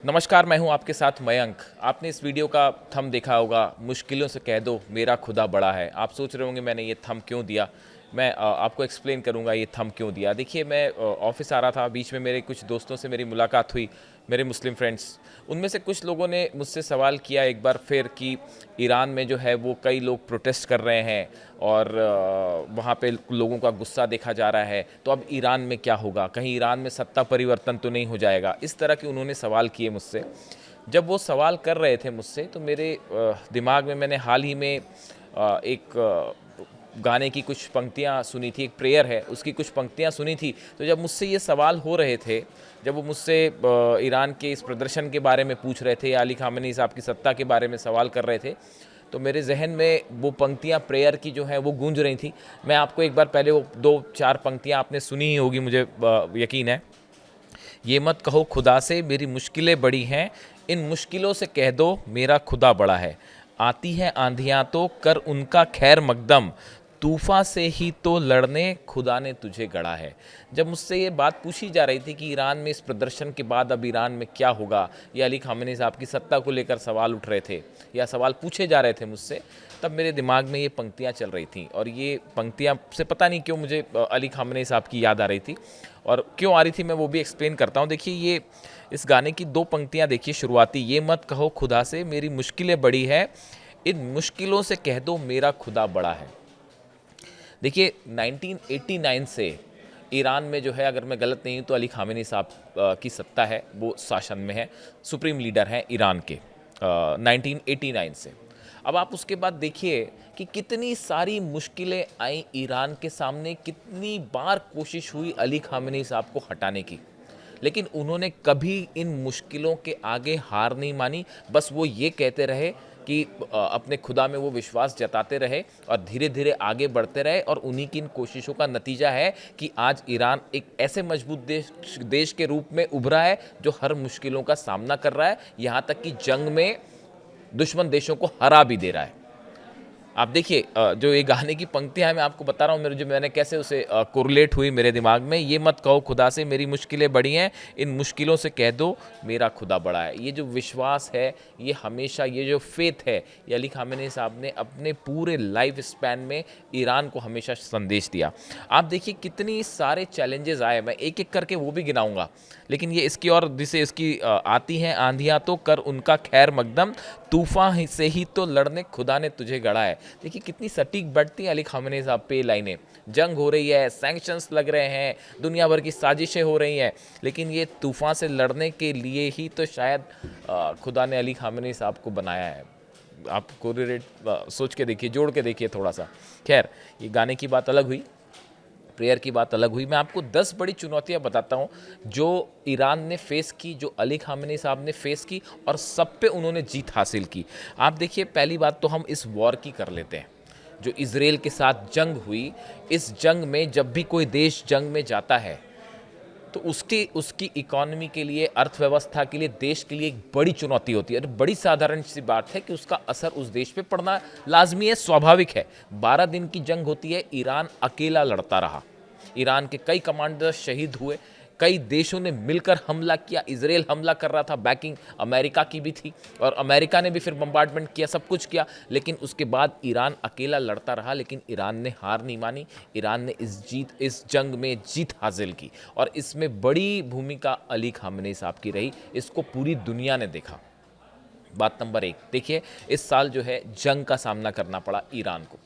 नमस्कार, मैं हूं आपके साथ मयंक। आपने इस वीडियो का थंब देखा होगा, मुश्किलों से कह दो मेरा खुदा बड़ा है। आप सोच रहे होंगे मैंने ये थंब क्यों दिया। मैं आपको एक्सप्लेन करूंगा ये थंब क्यों दिया। देखिए, मैं ऑफिस आ रहा था, बीच में मेरे कुछ दोस्तों से मेरी मुलाकात हुई, मेरे मुस्लिम फ्रेंड्स। उनमें से कुछ लोगों ने मुझसे सवाल किया एक बार फिर कि ईरान में जो है वो कई लोग प्रोटेस्ट कर रहे हैं और वहाँ पे लोगों का गुस्सा देखा जा रहा है, तो अब ईरान में क्या होगा, कहीं ईरान में सत्ता परिवर्तन तो नहीं हो जाएगा। इस तरह के उन्होंने सवाल किए मुझसे। जब वो सवाल कर रहे थे मुझसे, तो मेरे दिमाग में मैंने हाल ही में एक गाने की कुछ पंक्तियाँ सुनी थी, एक प्रेयर है उसकी कुछ पंक्तियाँ सुनी थी। तो जब मुझसे ये सवाल हो रहे थे, जब वो मुझसे ईरान के इस प्रदर्शन के बारे में पूछ रहे थे, अली खामेनी साहब की सत्ता के बारे में सवाल कर रहे थे, तो मेरे जहन में वो पंक्तियाँ प्रेयर की जो हैं वो गूंज रही थी। मैं आपको एक बार पहले वो दो चार पंक्तियाँ आपने सुनी ही होगी, मुझे यकीन है। ये मत कहो खुदा से मेरी मुश्किलें बड़ी हैं, इन मुश्किलों से कह दो मेरा खुदा बड़ा है। आती हैं आंधियाँ तो कर उनका खैर मकदम, तूफ़ान से ही तो लड़ने खुदा ने तुझे गढ़ा है। जब मुझसे ये बात पूछी जा रही थी कि ईरान में इस प्रदर्शन के बाद अब ईरान में क्या होगा, या अली खामेनी साहब की सत्ता को लेकर सवाल उठ रहे थे या सवाल पूछे जा रहे थे मुझसे, तब मेरे दिमाग में ये पंक्तियाँ चल रही थीं। और ये पंक्तियाँ से पता नहीं क्यों मुझे अली खामेनी साहब की याद आ रही थी। और क्यों आ रही थी मैं वो भी एक्सप्लेन करता हूँ। देखिए, ये इस गाने की दो पंक्तियाँ देखिए शुरुआती, ये मत कहो खुदा से मेरी मुश्किलें बड़ी है, इन मुश्किलों से कह दो मेरा खुदा बड़ा है। देखिए, 1989 से ईरान में जो है, अगर मैं गलत नहीं हूँ तो अली खामेनी साहब की सत्ता है, वो शासन में है, सुप्रीम लीडर हैं ईरान के 1989 से। अब आप उसके बाद देखिए कि कितनी सारी मुश्किलें आई ईरान के सामने, कितनी बार कोशिश हुई अली खामेनी साहब को हटाने की, लेकिन उन्होंने कभी इन मुश्किलों के आगे हार नहीं मानी। बस वो ये कहते रहे कि अपने खुदा में वो विश्वास जताते रहे और धीरे धीरे आगे बढ़ते रहे। और उन्हीं की इन कोशिशों का नतीजा है कि आज ईरान एक ऐसे मजबूत देश के रूप में उभरा है जो हर मुश्किलों का सामना कर रहा है, यहाँ तक कि जंग में दुश्मन देशों को हरा भी दे रहा है। आप देखिए, जो ये गाने की पंक्तियाँ हैं, मैं आपको बता रहा हूँ मेरे जो मैंने कैसे उसे कोरिलेट हुई मेरे दिमाग में। ये मत कहो खुदा से मेरी मुश्किलें बड़ी हैं, इन मुश्किलों से कह दो मेरा खुदा बड़ा है। ये जो विश्वास है, ये हमेशा, ये जो फेथ है, ये अली खामेनी साहब ने अपने पूरे लाइफ स्पैन में ईरान को हमेशा संदेश दिया। आप देखिए कितनी सारे चैलेंजेस आए, मैं एक एक करके वो भी गिनाऊंगा, लेकिन ये इसकी और जिसे इसकी आती हैं आंधियाँ तो कर उनका खैर मकदम, तूफान से ही तो लड़ने खुदा ने तुझे गढ़ा है। देखिए कितनी सटीक बैठती हैं अली खामेनी साहब पे लाइनें। जंग हो रही है, सैंक्शंस लग रहे हैं, दुनिया भर की साजिशें हो रही हैं, लेकिन ये तूफान से लड़ने के लिए ही तो शायद खुदा ने अली खामेनी साहब को बनाया है। आप कोरिलेट सोच के देखिए, जोड़ के देखिए थोड़ा सा। खैर, ये गाने की बात अलग हुई, प्रेयर की बात अलग हुई। मैं आपको 10 बड़ी चुनौतियां बताता हूं जो ईरान ने फेस की, जो अली खामेनी साहब ने फेस की, और सब पे उन्होंने जीत हासिल की। आप देखिए, पहली बात तो हम इस वॉर की कर लेते हैं जो इजराइल के साथ जंग हुई। इस जंग में जब भी कोई देश जंग में जाता है तो उसकी इकोनॉमी के लिए, अर्थव्यवस्था के लिए, देश के लिए एक बड़ी चुनौती होती है। और बड़ी साधारण सी बात है कि उसका असर उस देश पे पड़ना लाजमी है, स्वाभाविक है। 12 दिन की जंग होती है, ईरान अकेला लड़ता रहा, ईरान के कई कमांडर शहीद हुए, कई देशों ने मिलकर हमला किया, इजराइल हमला कर रहा था, बैकिंग अमेरिका की भी थी, और अमेरिका ने भी फिर बम्बार्डमेंट किया, सब कुछ किया, लेकिन उसके बाद ईरान अकेला लड़ता रहा। लेकिन ईरान ने हार नहीं मानी, ईरान ने इस जंग में जीत हासिल की, और इसमें बड़ी भूमिका अली खामेनी साहब की रही। इसको पूरी दुनिया ने देखा। बात नंबर एक, देखिए इस साल जो है जंग का सामना करना पड़ा ईरान को।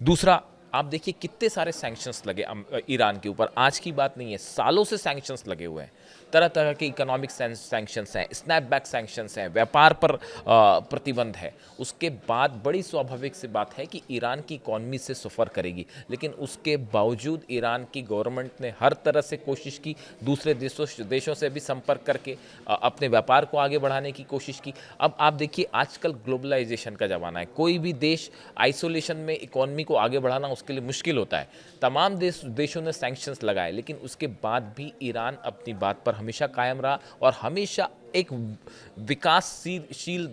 दूसरा, आप देखिए कितने सारे सैंक्शंस लगे ईरान के ऊपर। आज की बात नहीं है, सालों से सैंक्शंस लगे हुए हैं। तरह तरह के इकोनॉमिक सैंक्शंस हैं, स्नैपबैक सैंक्शंस हैं, व्यापार पर प्रतिबंध है। उसके बाद बड़ी स्वाभाविक सी बात है कि ईरान की इकॉनमी से सफ़र करेगी, लेकिन उसके बावजूद ईरान की गवर्नमेंट ने हर तरह से कोशिश की, दूसरे देशों से भी संपर्क करके अपने व्यापार को आगे बढ़ाने की कोशिश की। अब आप देखिए, आजकल ग्लोबलाइजेशन का ज़माना है, कोई भी देश आइसोलेशन में इकॉनमी को आगे बढ़ाना उसके लिए मुश्किल होता है। तमाम देशों ने सैंक्शंस लगाए, लेकिन उसके बाद भी ईरान अपनी बात पर हमेशा कायम रहा और हमेशा एक विकासशील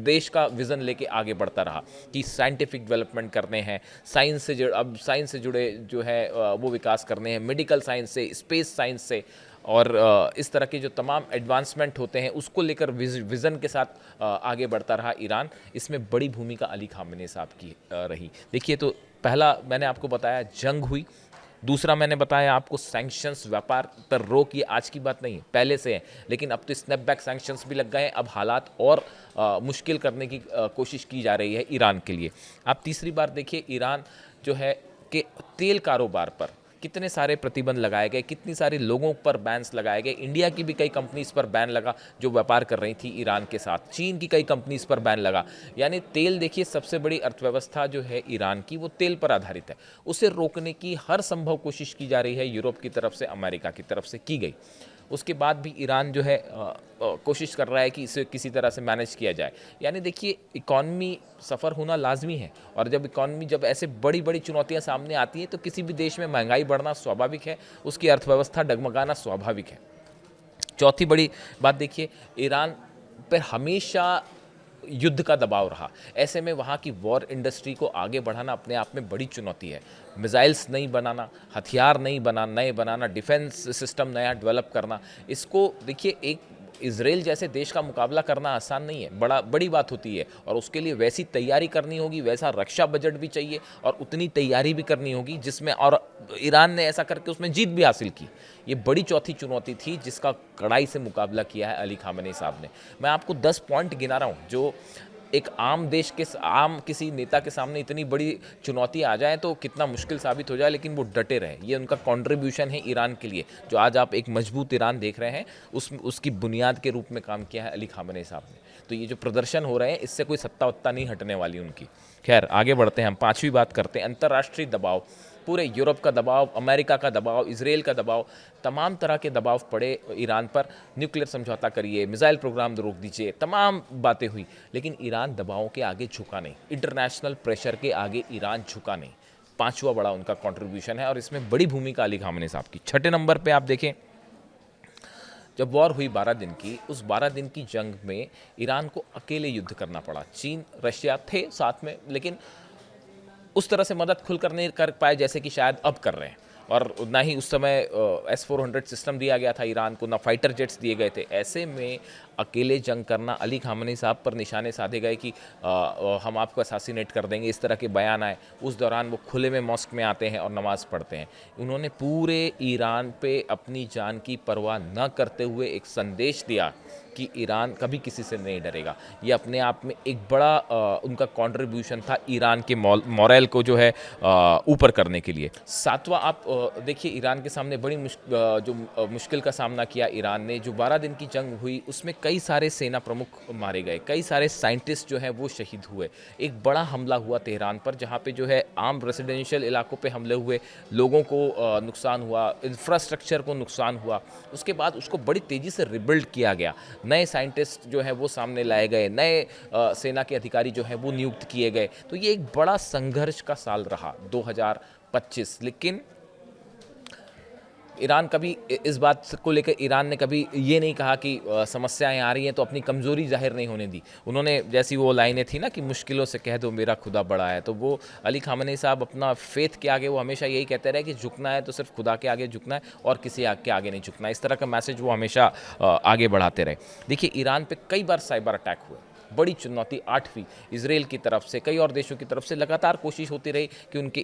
देश का विज़न लेके आगे बढ़ता रहा कि साइंटिफिक डेवलपमेंट करने हैं, साइंस से जुड़े जो है वो विकास करने हैं, मेडिकल साइंस से, स्पेस साइंस से। और इस तरह के जो तमाम एडवांसमेंट होते हैं उसको लेकर विज़न के साथ आगे बढ़ता रहा ईरान। इसमें बड़ी भूमिका अली खामेनी साहब की रही। देखिए, तो पहला मैंने आपको बताया जंग हुई, दूसरा मैंने बताया आपको सैंक्शंस, व्यापार पर रोक, ये आज की बात नहीं है, पहले से है, लेकिन अब तो स्नैपबैक सैंक्शंस भी लग गए हैं। अब हालात और मुश्किल करने की कोशिश की जा रही है ईरान के लिए। आप तीसरी बार देखिए, ईरान जो है कि तेल कारोबार पर कितने सारे प्रतिबंध लगाए गए, कितनी सारे लोगों पर बैन्स लगाए गए। इंडिया की भी कई कंपनीज पर बैन लगा जो व्यापार कर रही थी ईरान के साथ। चीन की कई कंपनीज पर बैन लगा। यानी तेल, देखिए, सबसे बड़ी अर्थव्यवस्था जो है ईरान की, वो तेल पर आधारित है। उसे रोकने की हर संभव कोशिश की जा रही है, यूरोप की तरफ से, अमेरिका की तरफ से की गई। उसके बाद भी ईरान जो है कोशिश कर रहा है कि इसे किसी तरह से मैनेज किया जाए। यानी देखिए, इकॉनमी सफ़र होना लाजमी है, और जब ऐसे बड़ी बड़ी चुनौतियां सामने आती हैं तो किसी भी देश में महंगाई बढ़ना स्वाभाविक है, उसकी अर्थव्यवस्था डगमगाना स्वाभाविक है। चौथी बड़ी बात देखिए, ईरान पर हमेशा युद्ध का दबाव रहा। ऐसे में वहाँ की वॉर इंडस्ट्री को आगे बढ़ाना अपने आप में बड़ी चुनौती है। मिसाइल्स नहीं बनाना, हथियार नहीं नए बनाना, डिफेंस सिस्टम नया डेवलप करना, इसको देखिए, एक इजराइल जैसे देश का मुकाबला करना आसान नहीं है, बड़ी बात होती है, और उसके लिए वैसी तैयारी करनी होगी, वैसा रक्षा बजट भी चाहिए, और उतनी तैयारी भी करनी होगी जिसमें, और ईरान ने ऐसा करके उसमें जीत भी हासिल की। ये बड़ी चौथी चुनौती थी जिसका कड़ाई से मुकाबला किया है अली खामेनी साहब ने। मैं आपको 10 पॉइंट गिना रहा हूँ जो एक आम देश के, आम किसी नेता के सामने इतनी बड़ी चुनौती आ जाए तो कितना मुश्किल साबित हो जाए, लेकिन वो डटे रहे। ये उनका कंट्रीब्यूशन है ईरान के लिए। जो आज आप एक मजबूत ईरान देख रहे हैं, उसकी बुनियाद के रूप में काम किया है अली खामेनी साहब ने। तो ये जो प्रदर्शन हो रहे हैं, इससे कोई सत्ता वत्ता नहीं हटने वाली उनकी। खैर, आगे बढ़ते हैं। हम पांचवी बात करते हैं, अंतर्राष्ट्रीय दबाव। पूरे यूरोप का दबाव, अमेरिका का दबाव, इजराइल का दबाव, तमाम तरह के दबाव पड़े ईरान पर। न्यूक्लियर समझौता करिए, मिसाइल प्रोग्राम रोक दीजिए, तमाम बातें हुई, लेकिन ईरान दबावों के आगे झुका नहीं। इंटरनेशनल प्रेशर के आगे ईरान झुका नहीं। पांचवा बड़ा उनका कंट्रीब्यूशन है, और इसमें बड़ी भूमिका अली खामेनी साहब की। छठे नंबर पे आप देखें, जब वॉर हुई 12 दिन की, उस 12 दिन की जंग में ईरान को अकेले युद्ध करना पड़ा। चीन, रशिया थे साथ में, लेकिन उस तरह से मदद खुलकर नहीं कर पाए जैसे कि शायद अब कर रहे हैं। और ना ही उस समय S-400 सिस्टम दिया गया था ईरान को, ना फाइटर जेट्स दिए गए थे। ऐसे में अकेले जंग करना, अली खामेनी साहब पर निशाने साधे गए कि हम आपको असासिनेट कर देंगे, इस तरह के बयान आए। उस दौरान वो खुले में मॉस्क में आते हैं और नमाज़ पढ़ते हैं। उन्होंने पूरे ईरान पे अपनी जान की परवाह न करते हुए एक संदेश दिया कि ईरान कभी किसी से नहीं डरेगा। ये अपने आप में एक बड़ा उनका कंट्रीब्यूशन था ईरान के मॉरल को जो है ऊपर करने के लिए। सातवां, आप देखिए, ईरान के सामने बड़ी मुश्किल का सामना किया ईरान ने। जो 12 दिन की जंग हुई, उसमें कई सारे सेना प्रमुख मारे गए, कई सारे साइंटिस्ट जो हैं वो शहीद हुए। एक बड़ा हमला हुआ तेहरान पर, जहाँ पे जो है आम रेजिडेंशियल इलाकों पे हमले हुए, लोगों को नुकसान हुआ, इंफ्रास्ट्रक्चर को नुकसान हुआ। उसके बाद उसको बड़ी तेज़ी से रिबिल्ड किया गया। नए साइंटिस्ट जो है वो सामने लाए गए, नए सेना के अधिकारी जो हैं वो नियुक्त किए गए। तो ये एक बड़ा संघर्ष का साल रहा 2025। लेकिन ईरान कभी इस बात को लेकर, ईरान ने कभी ये नहीं कहा कि समस्याएं आ रही हैं तो अपनी कमज़ोरी जाहिर नहीं होने दी। उन्होंने, जैसी वो लाइनें थी ना कि मुश्किलों से कह दो मेरा खुदा बड़ा है, तो वो अली खामेनी साहब अपना फेथ के आगे वो हमेशा यही कहते रहे कि झुकना है तो सिर्फ खुदा के आगे झुकना है और किसी के आगे नहीं झुकना। इस तरह का मैसेज वो हमेशा आगे बढ़ाते रहे। देखिए, ईरान पर कई बार साइबर अटैक हुए। बड़ी चुनौती 8वीं, इजराइल की तरफ से, कई और देशों की तरफ से लगातार कोशिश होती रही कि उनके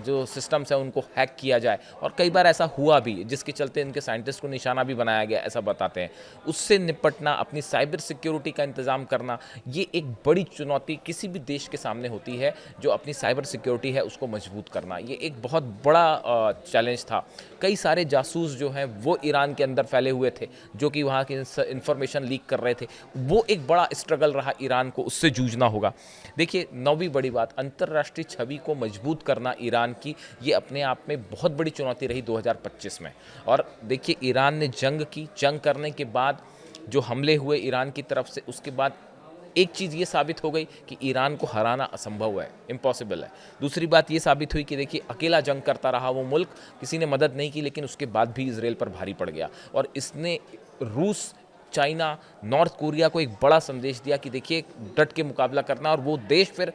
जो सिस्टम्स हैं उनको हैक किया जाए, और कई बार ऐसा हुआ भी, जिसके चलते इनके साइंटिस्ट को निशाना भी बनाया गया, ऐसा बताते हैं। उससे निपटना, अपनी साइबर सिक्योरिटी का इंतज़ाम करना, ये एक बड़ी चुनौती किसी भी देश के सामने होती है। जो अपनी साइबर सिक्योरिटी है उसको मजबूत करना, ये एक बहुत बड़ा चैलेंज था। कई सारे जासूस जो हैं वो ईरान के अंदर फैले हुए थे, जो कि वहाँ की इंफॉर्मेशन लीक कर रहे थे। वो एक बड़ा स्ट्रगल रहा ईरान को, उससे जूझना होगा। देखिए, 9वीं बड़ी बात, अंतर्राष्ट्रीय छवि को मजबूत करना ईरान की, ये अपने आप में बहुत बड़ी चुनौती रही 2025 में। और देखिए, ईरान ने जंग करने के बाद जो हमले हुए ईरान की तरफ से, उसके बाद एक चीज़ ये साबित हो गई कि ईरान को हराना असंभव है, इम्पॉसिबल है। दूसरी बात ये साबित हुई कि देखिए, अकेला जंग करता रहा वो मुल्क, किसी ने मदद नहीं की, लेकिन उसके बाद भी इजराइल पर भारी पड़ गया। और इसने रूस चाइना, नॉर्थ कोरिया को एक बड़ा संदेश दिया कि देखिए डट के मुकाबला करना, और वो देश फिर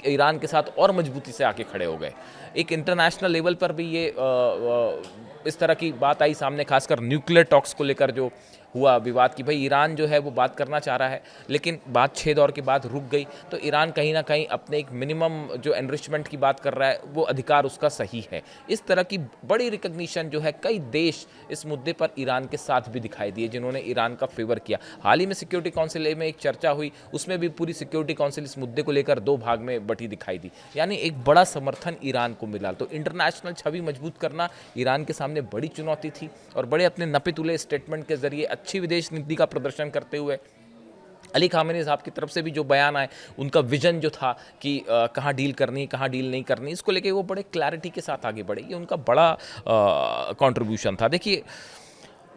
ईरान के साथ और मजबूती से आके खड़े हो गए। एक इंटरनेशनल लेवल पर भी ये इस तरह की बात आई सामने, खासकर न्यूक्लियर टॉक्स को लेकर जो हुआ विवाद कि भाई ईरान जो है वो बात करना चाह रहा है, लेकिन बात 6 दौर के बाद रुक गई। तो ईरान कहीं ना कहीं अपने एक मिनिमम जो एनरिचमेंट की बात कर रहा है वो अधिकार उसका सही है। इस तरह की बड़ी रिकग्निशन जो है कई देश इस मुद्दे पर ईरान के साथ भी दिखाई दिए, जिन्होंने ईरान का फेवर किया। हाल ही में सिक्योरिटी काउंसिल में एक चर्चा हुई, उसमें भी पूरी सिक्योरिटी काउंसिल इस मुद्दे को लेकर 2 भाग में बटी दिखाई दी, यानी एक बड़ा समर्थन ईरान को मिला। तो इंटरनेशनल छवि मजबूत करना ईरान के सामने बड़ी चुनौती थी, और बड़े अपने नपे तुले स्टेटमेंट के जरिए अच्छी विदेश नीति का प्रदर्शन करते हुए अली खामेनी साहब की तरफ से भी जो बयान आए, उनका विजन जो था कि कहाँ डील करनी है, कहाँ डील नहीं करनी, इसको लेके वो बड़े क्लैरिटी के साथ आगे बढ़े। ये उनका बड़ा कंट्रीब्यूशन था। देखिए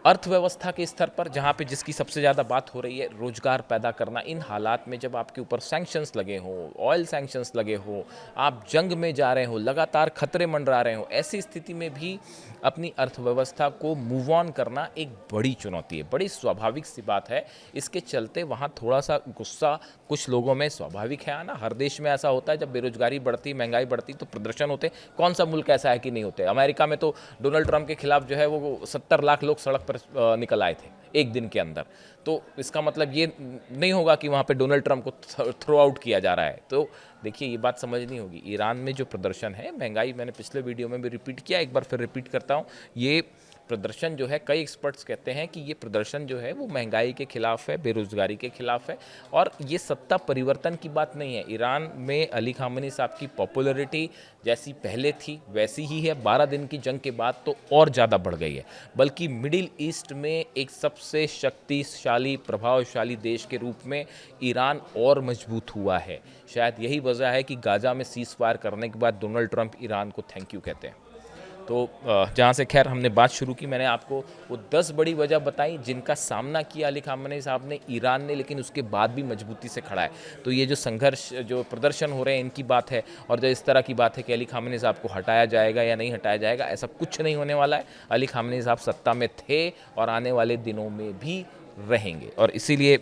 अर्थव्यवस्था के स्तर पर जहाँ पे जिसकी सबसे ज़्यादा बात हो रही है, रोजगार पैदा करना, इन हालात में जब आपके ऊपर सैंक्शंस लगे हों, ऑयल सैंक्शंस लगे हों, आप जंग में जा रहे हो, लगातार खतरे मंडरा रहे हो, ऐसी स्थिति में भी अपनी अर्थव्यवस्था को मूव ऑन करना एक बड़ी चुनौती है, बड़ी स्वाभाविक सी बात है। इसके चलते वहाँ थोड़ा सा गुस्सा कुछ लोगों में स्वाभाविक है आना। हर देश में ऐसा होता है, जब बेरोजगारी बढ़ती, महंगाई बढ़ती तो प्रदर्शन होते। कौन सा मुल्क ऐसा है कि नहीं होते? अमेरिका में तो डोनाल्ड ट्रंप के खिलाफ जो है वो 70 लाख लोग सड़क पर निकल आए थे एक दिन के अंदर। तो इसका मतलब ये नहीं होगा कि वहाँ पे डोनाल्ड ट्रंप को थ्रो आउट किया जा रहा है। तो देखिए ये बात समझनी होगी। ईरान में जो प्रदर्शन है, महंगाई, मैंने पिछले वीडियो में भी रिपीट किया, एक बार फिर रिपीट करता हूँ, ये प्रदर्शन जो है, कई एक्सपर्ट्स कहते हैं कि ये प्रदर्शन जो है वो महंगाई के खिलाफ है, बेरोजगारी के खिलाफ है, और ये सत्ता परिवर्तन की बात नहीं है। ईरान में अली खामेनी साहब की पॉपुलैरिटी जैसी पहले थी वैसी ही है, 12 दिन की जंग के बाद तो और ज़्यादा बढ़ गई है। बल्कि मिडिल ईस्ट में एक सबसे शक्तिशाली, प्रभावशाली देश के रूप में ईरान और मजबूत हुआ है। शायद यही वजह है कि गाजा में सीज़ फायर करने के बाद डोनाल्ड ट्रंप ईरान को थैंक यू कहते हैं। तो जहाँ से खैर हमने बात शुरू की, मैंने आपको वो 10 बड़ी वजह बताई जिनका सामना किया अली खामेनी साहब ने, ईरान ने, लेकिन उसके बाद भी मजबूती से खड़ा है। तो ये जो संघर्ष, जो प्रदर्शन हो रहे हैं, इनकी बात है। और जो इस तरह की बात है कि अली खामेनी साहब को हटाया जाएगा या नहीं हटाया जाएगा, ऐसा कुछ नहीं होने वाला है। अली खामेनी साहब सत्ता में थे और आने वाले दिनों में भी रहेंगे। और इसीलिए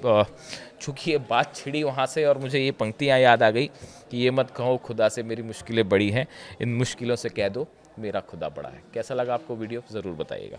चूँकि ये बात छिड़ी वहाँ से, और मुझे ये पंक्तियाँ याद आ गई कि ये मत कहो खुदा से मेरी मुश्किलें बड़ी हैं, इन मुश्किलों से कह दो मेरा खुदा बड़ा है। कैसा लगा आपको वीडियो, ज़रूर बताइएगा।